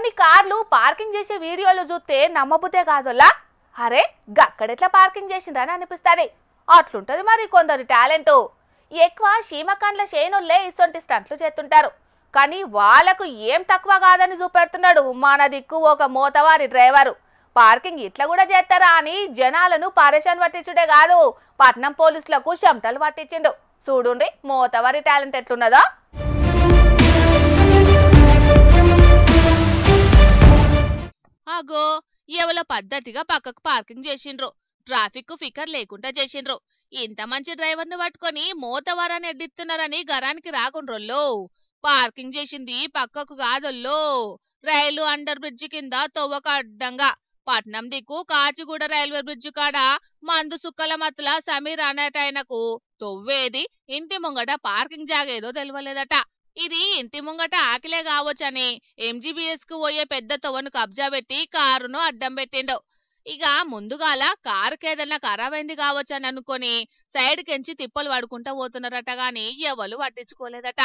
కొన్ని కార్లు పార్కింగ్ చేసే వీడియోలు చూస్తే నమ్మబుద్దే కాదోలా. అరే గక్కడెట్లా పార్కింగ్ చేసిండ్రని అనిపిస్తుంది. అట్లుంటది మరి కొందరు టాలెంట్. ఎక్కువ షీమకండ్ల షేనోళ్ళే ఇసొంటి స్టంట్లు చేస్తుంటారు. కానీ వాళ్ళకు ఏం తక్కువ కాదని చూపెడుతున్నాడు మన దిక్కు ఒక మోతవారి డ్రైవరు. పార్కింగ్ ఇట్లా కూడా చేస్తారా అని జనాలను పరేషాన్ పట్టించుడే కాదు, పట్నం పోలీసులకు చెమటలు పట్టించిండు. చూడుండ్రి మోతవారి టాలెంట్ ఎట్లున్నదో. అగో ఎవల పద్ధతిగా పక్కకు పార్కింగ్ చేసిండ్రు. ట్రాఫిక్ ఫికర్ లేకుండా చేసిండ్రు. ఇంత మంచి డ్రైవర్ ను పట్టుకొని మోతవారని ఎడ్డిస్తున్నారని గరానికి రాకుండ్రోల్లో. పార్కింగ్ చేసింది పక్కకు కాదొల్లో, రైలు అండర్ బ్రిడ్జి కింద తొవ్వక అడ్డంగా. పట్నం దిక్కు కాచిగూడ రైల్వే బ్రిడ్జి కాడ మందు సుక్కల మత్తుల సమీర్ అనేటైనకు తొవ్వేది ఇంటి ముంగట పార్కింగ్ జాగేదో తెలియలేదట. ఇది ఇంటి ముంగట ఆకిలే కావచ్చని ఎంజీబీఎస్ కు పోయే పెద్ద తొవ్వను కబ్జా పెట్టి కారును అడ్డం పెట్టిండు. ఇక ముందుగాల కారుకేదన్నా ఖరాబైంది కావచ్చని అనుకొని సైడ్ కెంచి తిప్పలు పడుకుంటా పోతున్నారట గాని ఎవరు పట్టించుకోలేదట.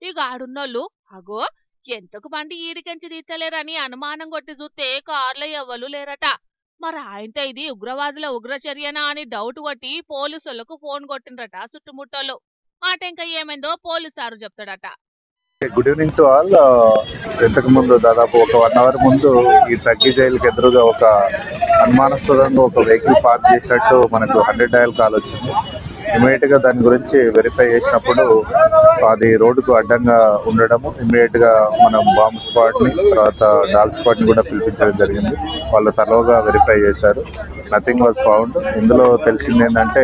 ఇక ఆడున్నోళ్ళు అగో ఎంతకు బండి ఈడికెంచి తీస్తలేరని అనుమానం కొట్టి చూస్తే కార్లో ఎవ్వరు లేరట. మరి ఆయనతో ఇది ఉగ్రవాదుల ఉగ్రచర్యనా అని డౌట్ కొట్టి పోలీసులకు ఫోన్ కొట్టిండ్రట చుట్టుముట్టోళ్ళు. మాట ఇంకా ఏమైందో పోలీసు సారు చెప్తాడట. Good evening to all. ఇంతకు ముందు దాదాపు ఒక 1 అవర్ ముందు ఈ తగ్గి జైలుకి ఎదురుగా ఒక అనుమానాస్పదంగా ఒక వెహికల్ పార్క్ చేసినట్టు మనకు 100 డయల్ కాల్ వచ్చింది. ఇమీడియట్ గా దాని గురించి వెరిఫై చేసినప్పుడు అది రోడ్డుకు అడ్డంగా ఉండడము, ఇమీడియట్ గా మనం బాంబ్ స్క్వాడ్ ని తర్వాత డాగ్ స్క్వాడ్ ని కూడా పిలిపించడం జరిగింది. వాళ్ళు తరోగా వెరిఫై చేశారు. Nothing was found. ఇందులో తెలిసింది ఏంటంటే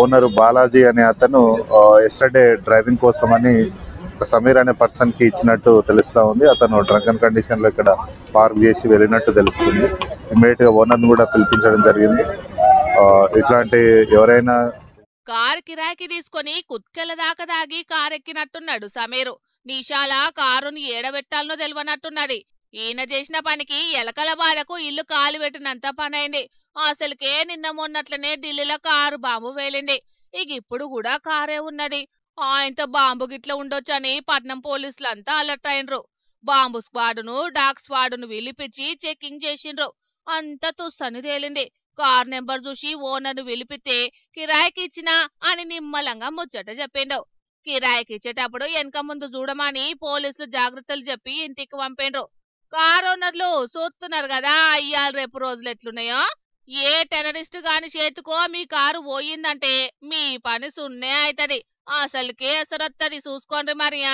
ఓనర్ బాలాజీ అనే అతను ఎస్టర్డే డ్రైవింగ్ కోసమని సమీర్ అనే పర్సన్ కి ఇచ్చినట్టు తెలుస్తా ఉంది. అతను డ్రంకన్ కండిషన్ లో ఇక్కడ పార్క్ చేసి వెళ్ళినట్టు తెలుస్తుంది. ఇమ్మీడియట్ గా ఓనర్ కూడా పిలిపించడం జరిగింది. ఇట్లాంటి ఎవరైనా కారు కిరాయికి తీసుకొని కుత్కెల దాకా దాగి కారెక్కినట్టున్నాడు సమీరు. నిషాల కారుని ఏడబెట్టాలనో తెలియనట్టున్నది. ఈయన చేసిన పనికి ఎలకల బాధకు ఇల్లు కాలు పెట్టినంత పనైంది. అసలుకే నిన్న మొన్నట్లనే ఢిల్లీలో కారు బాంబు వేలింది. ఇక ఇప్పుడు కూడా కారే ఉన్నది. ఆయనతో బాంబు గిట్ల ఉండొచ్చని పట్నం పోలీసులంతా అలర్ట్ అయినరు. బాంబు స్క్వాడును డాగ్ స్క్వాడును పిలిపించి చెకింగ్ చేసిండ్రు. అంతా తుస్సని తేలింది. కార్ నెంబర్ చూసి ఓనర్ను పిలిపితే కిరాయికి ఇచ్చినా అని నిమ్మలంగా ముచ్చట చెప్పిండు. కిరాయికి ఇచ్చేటప్పుడు వెనక ముందు చూడమని పోలీసులు జాగ్రత్తలు చెప్పి ఇంటికి పంపిండ్రు. కార్ ఓనర్లు చూస్తున్నారు కదా ఇవాళ రేపు రోజులు ఎట్లున్నాయో. ఏ టెర్రరిస్ట్ గాని చేతుకో మీ కారు పోయిందంటే మీ పని సున్నే అవుతుంది. అసలుకే ఎసరొత్తది చూసుకోండి మరియా.